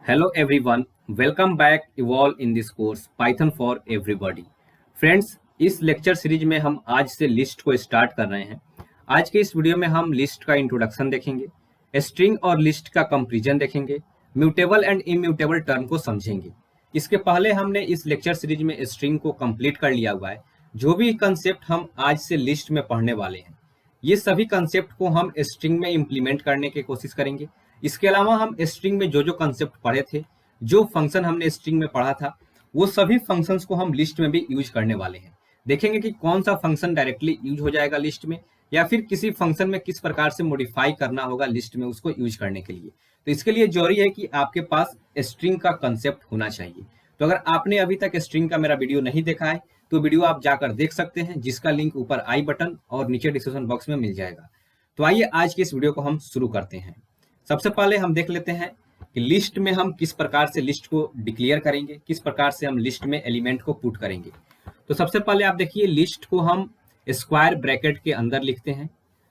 Hello everyone, welcome back Evolve in this course Python for everybody. Friends, इस lecture series में हम आज से लिस्ट को स्टार्ट कर रहे हैं। आज के इस वीडियो में हम लिस्ट का इंट्रोडक्शन देखेंगे, स्ट्रिंग और लिस्ट का कंपैरिजन देखेंगे, म्यूटेबल एंड इम्यूटेबल टर्म को समझेंगे। इसके पहले हमने इस लेक्चर सीरीज में स्ट्रिंग को कंप्लीट कर लिया हुआ है। जो भी कंसेप्ट हम आज से लिस्ट में पढ़ने वाले हैं, ये सभी कंसेप्ट को हम स्ट्रिंग में इम्प्लीमेंट करने की कोशिश करेंगे। इसके अलावा हम स्ट्रिंग में जो जो कंसेप्ट पढ़े थे, जो फंक्शन हमने स्ट्रिंग में पढ़ा था, वो सभी फंक्शंस को हम लिस्ट में भी यूज करने वाले हैं। देखेंगे कि कौन सा फंक्शन डायरेक्टली यूज हो जाएगा लिस्ट में, या फिर किसी फंक्शन में किस प्रकार से मॉडिफाई करना होगा लिस्ट में उसको यूज करने के लिए। तो इसके लिए जरूरी है कि आपके पास स्ट्रिंग का कंसेप्ट होना चाहिए। तो अगर आपने अभी तक स्ट्रिंग का मेरा वीडियो नहीं देखा है तो वीडियो आप जाकर देख सकते हैं, जिसका लिंक ऊपर आई बटन और नीचे डिस्क्रिप्शन बॉक्स में मिल जाएगा। तो आइए आज की इस वीडियो को हम शुरू करते हैं। सबसे पहले हम देख लेते हैं कि लिस्ट में हम किस प्रकार से लिस्ट को डिक्लेयर करेंगे, किस प्रकार से हम लिस्ट में एलिमेंट को पुट करेंगे। तो सबसे पहले आप देखिए, लिस्ट को हम स्क्वायर ब्रैकेट के अंदर लिखते हैं।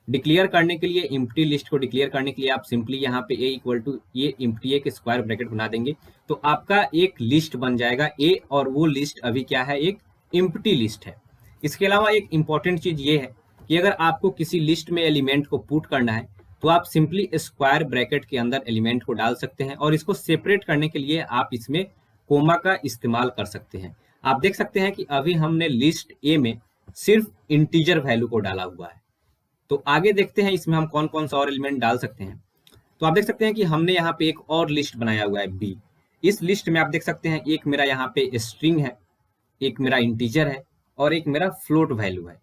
डिक्लेयर करने के लिए, एम्प्टी लिस्ट को डिक्लेयर करने के लिए आप सिंपली यहाँ पे ए इक्वल टू ये एम्प्टी एक स्क्वायर ब्रैकेट बना देंगे, तो आपका एक लिस्ट बन जाएगा ए, और वो लिस्ट अभी क्या है, एक एम्प्टी लिस्ट है। इसके अलावा एक इंपॉर्टेंट चीज ये है कि अगर आपको किसी लिस्ट में एलिमेंट को पुट करना है तो आप सिंपली स्क्वायर ब्रैकेट के अंदर एलिमेंट को डाल सकते हैं, और इसको सेपरेट करने के लिए आप इसमें कोमा का इस्तेमाल कर सकते हैं। आप देख सकते हैं कि अभी हमने लिस्ट ए में सिर्फ इंटीजर वैल्यू को डाला हुआ है। तो आगे देखते हैं इसमें हम कौन कौन सा और एलिमेंट डाल सकते हैं। तो आप देख सकते हैं कि हमने यहाँ पे एक और लिस्ट बनाया हुआ है बी। इस लिस्ट में आप देख सकते हैं एक मेरा यहाँ पे स्ट्रिंग है, एक मेरा इंटीजर है, और एक मेरा फ्लोट वैल्यू है।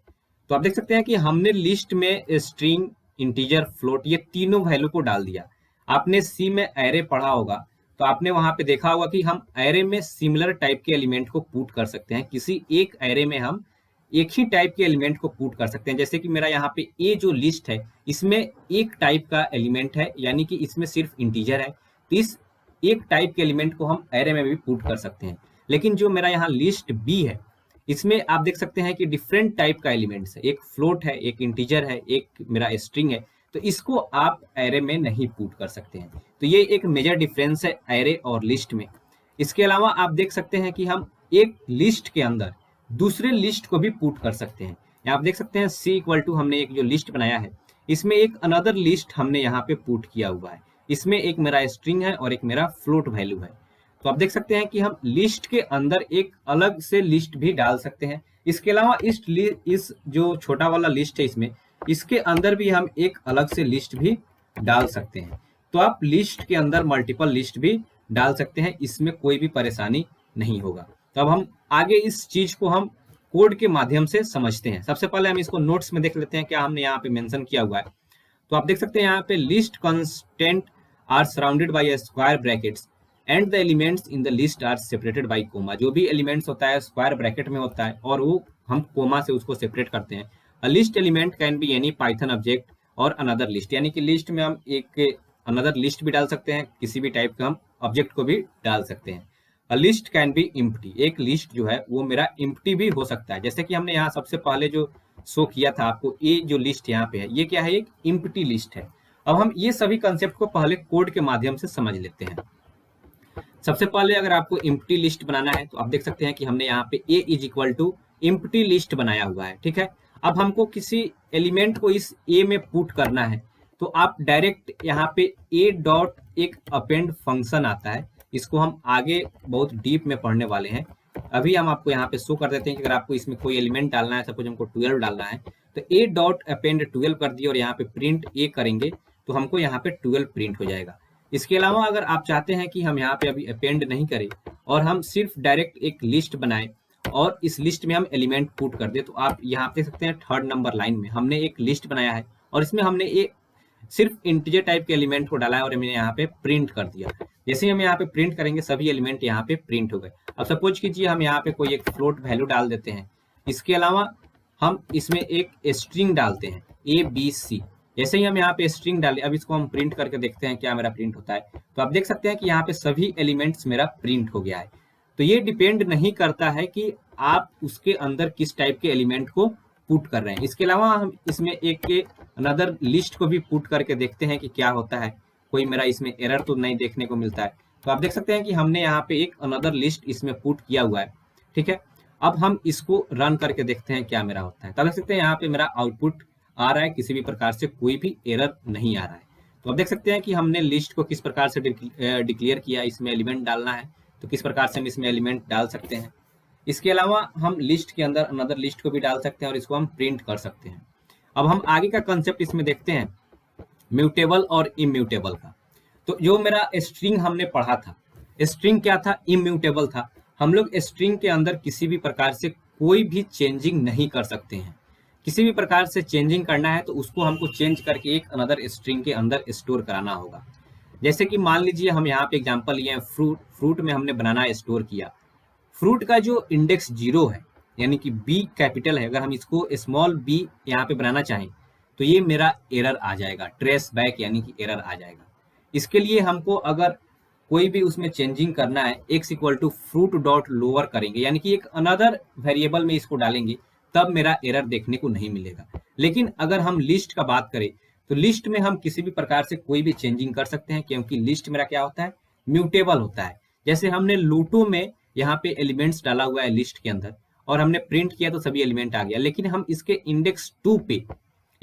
तो आप देख सकते हैं कि हमने लिस्ट में स्ट्रिंग, इंटीजर, फ्लोट, ये तीनों वैल्यू को डाल दिया। आपने सी में एरे पढ़ा होगा, तो आपने वहां पे देखा होगा कि हम एरे में सिमिलर टाइप के एलिमेंट को पुट कर सकते हैं। किसी एक एरे में हम एक ही टाइप के एलिमेंट को पुट कर सकते हैं। जैसे कि मेरा यहाँ पे ए जो लिस्ट है, इसमें एक टाइप का एलिमेंट है, यानी कि इसमें सिर्फ इंटीजर है। तो इस एक टाइप के एलिमेंट को हम एरे में भी पुट कर सकते हैं। लेकिन जो मेरा यहाँ लिस्ट बी है, इसमें आप देख सकते हैं कि डिफरेंट टाइप का एलिमेंट्स है, एक फ्लोट है, एक इंटीजर है, एक मेरा स्ट्रिंग है। तो इसको आप एरे में नहीं पुट कर सकते हैं। तो ये एक मेजर डिफरेंस है एरे और लिस्ट में। इसके अलावा आप देख सकते हैं कि हम एक लिस्ट के अंदर दूसरे लिस्ट को भी पुट कर सकते हैं। यहाँ आप देख सकते हैं सी इक्वल टू हमने एक जो लिस्ट बनाया है, इसमें एक अनदर लिस्ट हमने यहाँ पे पुट किया हुआ है। इसमें एक मेरा स्ट्रिंग है और एक मेरा फ्लोट वैल्यू है। तो आप देख सकते हैं कि हम लिस्ट के अंदर एक अलग से लिस्ट भी डाल सकते हैं। इसके अलावा इस जो छोटा वाला लिस्ट है, इसके अंदर भी हम एक अलग से लिस्ट भी डाल सकते हैं। तो आप लिस्ट के अंदर मल्टीपल लिस्ट भी डाल सकते हैं, इसमें कोई भी परेशानी नहीं होगा। तो अब हम आगे इस चीज को हम कोड के माध्यम से समझते हैं। सबसे पहले हम इसको नोट्स में देख लेते हैं क्या हमने यहाँ पे मेंशन किया हुआ है। तो आप देख सकते हैं यहाँ पे list constant are surrounded by square brackets and the elements in the list are separated by comma. जो भी एलिमेंट्स होता है स्क्वायर ब्रैकेट में होता है, और वो हम कोमा से उसको सेपरेट करते हैं। A list element can be any Python object और अनदर लिस्ट, यानी कि लिस्ट में हम एक अनदर लिस्ट भी डाल सकते हैं, किसी भी टाइप का हम ऑब्जेक्ट को भी डाल सकते हैं। A list can be empty, एक लिस्ट जो है वो मेरा इम्प्टी भी हो सकता है। जैसे कि हमने यहाँ सबसे पहले जो शो किया था आपको, ये जो लिस्ट यहाँ पे है, ये क्या है, एक इम्प्टी लिस्ट है। अब हम ये सभी कंसेप्ट को पहले कोड के माध्यम से समझ लेते हैं। सबसे पहले अगर आपको इम्प्टी लिस्ट बनाना है तो आप देख सकते हैं कि हमने यहाँ पे a is equal to empty list बनाया हुआ है, ठीक है। अब हमको किसी एलिमेंट को इस a में पुट करना है, तो आप डायरेक्ट यहाँ पे a डॉट एक अपेंड फंक्शन आता है, इसको हम आगे बहुत डीप में पढ़ने वाले हैं। अभी हम आपको यहाँ पे शो कर देते हैं कि अगर आपको इसमें कोई एलिमेंट डालना है, सपोज हमको 12 डालना है, तो a डॉट अपेंड 12 कर दिए और यहाँ पे प्रिंट a करेंगे, तो हमको यहाँ पे 12 प्रिंट हो जाएगा। इसके अलावा अगर आप चाहते हैं कि हम यहाँ पे अभी अपेंड नहीं करें और हम सिर्फ डायरेक्ट एक लिस्ट बनाएं और इस लिस्ट में हम एलिमेंट पुट कर दे, तो आप यहाँ देख सकते हैं थर्ड नंबर लाइन में हमने एक लिस्ट बनाया है और इसमें हमने एक सिर्फ इंटीजर टाइप के एलिमेंट को डाला है और हमने यहाँ पे प्रिंट कर दिया। जैसे ही हम यहाँ पे प्रिंट करेंगे सभी एलिमेंट यहाँ पे प्रिंट हो गए। अब सपोज कीजिए हम यहाँ पे कोई एक फ्लोट वैल्यू डाल देते हैं। इसके अलावा हम इसमें एक स्ट्रिंग डालते हैं ABC। जैसे ही हम यहाँ पे स्ट्रिंग डाले, अब इसको हम प्रिंट करके देखते हैं क्या मेरा प्रिंट होता है। तो आप देख सकते हैं कि यहाँ पे सभी एलिमेंट्स मेरा प्रिंट हो गया है। तो ये डिपेंड नहीं करता है कि आप उसके अंदर किस टाइप के एलिमेंट को पुट कर रहे हैं। इसके अलावा हम इसमें एक अनदर लिस्ट को भी पुट करके देखते हैं कि क्या होता है। कोई मेरा इसमें एरर तो नहीं देखने को मिलता है। तो आप देख सकते हैं कि हमने यहाँ पे एक अनदर लिस्ट इसमें पुट किया हुआ है, ठीक है। अब हम इसको रन करके देखते हैं क्या मेरा होता है। तो आप देख सकते हैं यहाँ पे मेरा आउटपुट आ रहा है, किसी भी प्रकार से कोई भी एरर नहीं आ रहा है। तो आप देख सकते हैं कि हमने लिस्ट को किस प्रकार से डिक्लेयर किया, इसमें एलिमेंट डालना है तो किस प्रकार से हम इसमें एलिमेंट डाल सकते हैं। इसके अलावा हम लिस्ट के अंदर अनदर लिस्ट को भी डाल सकते हैं और इसको हम प्रिंट कर सकते हैं। अब हम आगे का कंसेप्ट इसमें देखते हैं म्यूटेबल और इम्यूटेबल का। तो जो मेरा स्ट्रिंग हमने पढ़ा था, स्ट्रिंग क्या था, इम्यूटेबल था। हम लोग स्ट्रिंग के अंदर किसी भी प्रकार से कोई भी चेंजिंग नहीं कर सकते हैं। किसी भी प्रकार से चेंजिंग करना है तो उसको हमको चेंज करके एक अनदर स्ट्रिंग के अंदर स्टोर कराना होगा। जैसे कि मान लीजिए हम यहाँ पे एग्जांपल लिए हैं फ्रूट में हमने बनाना स्टोर किया। फ्रूट का जो इंडेक्स 0 है यानी कि बी कैपिटल है, अगर हम इसको स्मॉल बी यहाँ पे बनाना चाहें तो ये मेरा एरर आ जाएगा, ट्रेस बैक यानी कि एरर आ जाएगा। इसके लिए हमको अगर कोई भी उसमें चेंजिंग करना है, x equal to fruit dot lower करेंगे यानी कि एक अनदर वेरिएबल में इसको डालेंगे, तब मेरा एरर देखने को नहीं मिलेगा। लेकिन अगर हम लिस्ट का बात करें तो लिस्ट में हम किसी भी प्रकार से कोई भी चेंजिंग कर सकते हैं, क्योंकि लिस्ट मेरा क्या होता है, म्यूटेबल होता है। जैसे हमने लूटो में यहाँ पे एलिमेंट्स डाला हुआ है लिस्ट के अंदर और हमने प्रिंट किया तो सभी एलिमेंट आ गया, लेकिन हम इसके इंडेक्स 2 पे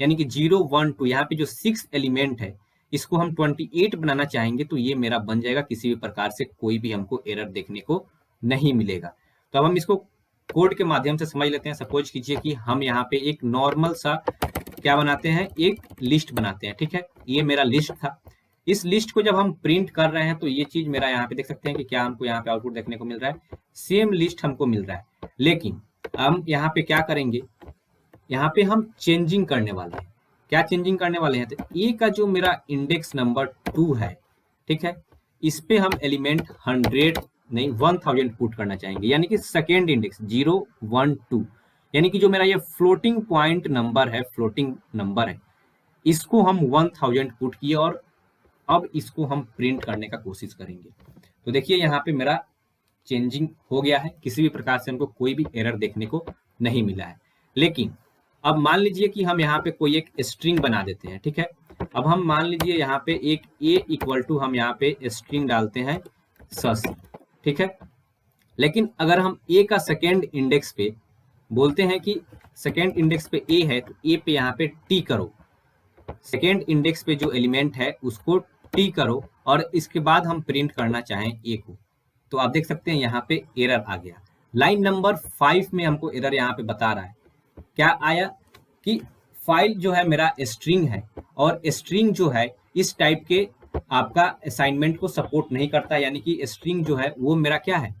यानी कि 0 1 2 यहाँ पे जो 6 एलिमेंट है इसको हम 28 बनाना चाहेंगे तो ये मेरा बन जाएगा, किसी भी प्रकार से कोई भी हमको एरर देखने को नहीं मिलेगा। तो अब हम इसको कोड के माध्यम से समझ लेते हैं। सपोज कीजिए कि हम यहाँ पे एक नॉर्मल सा क्या बनाते हैं, एक लिस्ट बनाते हैं, ठीक है। ये मेरा लिस्ट था। इस लिस्ट को जब हम प्रिंट कर रहे हैं तो ये चीज मेरा यहाँ पे देख सकते हैं कि क्या हमको यहाँ पे आउटपुट देखने को मिल रहा है, सेम लिस्ट हमको मिल रहा है। लेकिन हम यहाँ पे क्या करेंगे, यहाँ पे हम चेंजिंग करने वाले हैं। क्या चेंजिंग करने वाले हैं, तो ए का जो मेरा इंडेक्स नंबर 2 है, ठीक है, इस पे हम एलिमेंट 100 नहीं 1000 पुट करना चाहेंगे, यानी कि सेकेंड इंडेक्स 0 1 2 यानी कि जो मेरा ये फ्लोटिंग पॉइंट नंबर है, फ्लोटिंग नंबर है, इसको हम 1000 पुट किए और अब इसको हम प्रिंट करने का कोशिश करेंगे। तो देखिए यहाँ पे मेरा चेंजिंग हो गया है, किसी भी प्रकार से हमको कोई भी एरर देखने को नहीं मिला है। लेकिन अब मान लीजिए कि हम यहाँ पे कोई एक स्ट्रिंग बना देते हैं, ठीक है। अब हम मान लीजिए यहाँ पे एक a इक्वल टू हम यहाँ पे स्ट्रिंग डालते हैं सस, ठीक है। लेकिन अगर हम a का सेकेंड इंडेक्स पे बोलते हैं कि सेकेंड इंडेक्स पे a है तो a पे यहाँ पे t करो, सेकेंड इंडेक्स पे जो एलिमेंट है उसको t करो और इसके बाद हम प्रिंट करना चाहें a को, तो आप देख सकते हैं यहाँ पे एरर आ गया। लाइन नंबर 5 में हमको एरर यहाँ पे बता रहा है, क्या आया कि फाइल जो है मेरा स्ट्रिंग है और स्ट्रिंग जो है इस टाइप के आपका असाइनमेंट को सपोर्ट नहीं करता, यानी कि स्ट्रिंग जो है वो मेरा क्या है,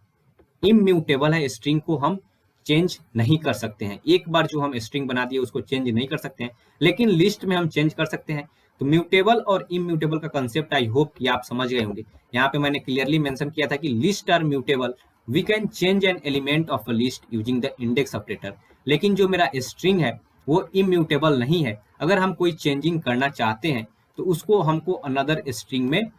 इम्यूटेबल है। स्ट्रिंग को हम चेंज नहीं कर सकते हैं, एक बार जो हम स्ट्रिंग बना दिए उसको चेंज नहीं कर सकते हैं, लेकिन लिस्ट में हम चेंज कर सकते हैं। तो म्यूटेबल और इम्यूटेबल का कंसेप्ट आई होप कि आप समझ गए होंगे। यहाँ पे मैंने क्लियरली मेंशन किया था कि list are mutable, we can change an element of a list using the index operator. लेकिन जो मेरा स्ट्रिंग है वो इम्यूटेबल नहीं है, अगर हम कोई चेंजिंग करना चाहते हैं तो उसको हमको अनदर स्ट्रिंग में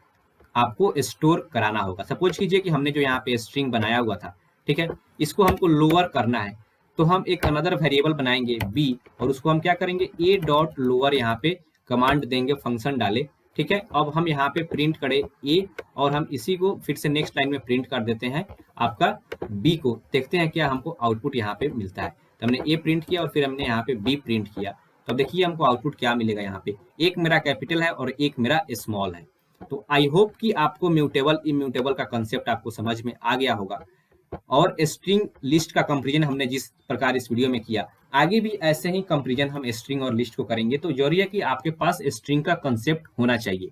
आपको स्टोर कराना होगा। सपोज कीजिए कि हमने जो यहाँ पे स्ट्रिंग बनाया हुआ था, ठीक है, इसको हमको लोअर करना है तो हम एक अनदर वेरिएबल बनाएंगे b और उसको हम क्या करेंगे, a डॉट लोअर यहाँ पे कमांड देंगे, फंक्शन डाले, ठीक है। अब हम यहाँ पे प्रिंट करें a और हम इसी को फिर से नेक्स्ट लाइन में प्रिंट कर देते हैं आपका b को, देखते हैं क्या हमको आउटपुट यहाँ पे मिलता है। तो हमने a प्रिंट किया और फिर हमने यहाँ पे b प्रिंट किया, तो देखिए हमको आउटपुट क्या मिलेगा। यहाँ पे एक मेरा कैपिटल है और एक मेरा स्मॉल है। तो आई होप कि आपको म्यूटेबल इम्यूटेबल का कंसेप्ट आपको समझ में आ गया होगा और स्ट्रिंग लिस्ट का कंपैरिजन हमने जिस प्रकार इस वीडियो में किया, आगे भी ऐसे ही कंपैरिजन हम स्ट्रिंग और लिस्ट को करेंगे। तो जरूरी है कि आपके पास स्ट्रिंग का कंसेप्ट होना चाहिए।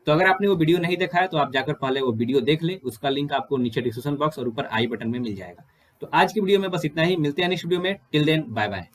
तो अगर आपने वो वीडियो नहीं देखा है तो आप जाकर पहले वो वीडियो देख ले, उसका लिंक आपको नीचे डिस्क्रिप्शन बॉक्स और ऊपर आई बटन में मिल जाएगा। तो आज की वीडियो में बस इतना ही, मिलते हैं नेक्स्ट वीडियो में। Till then bye bye.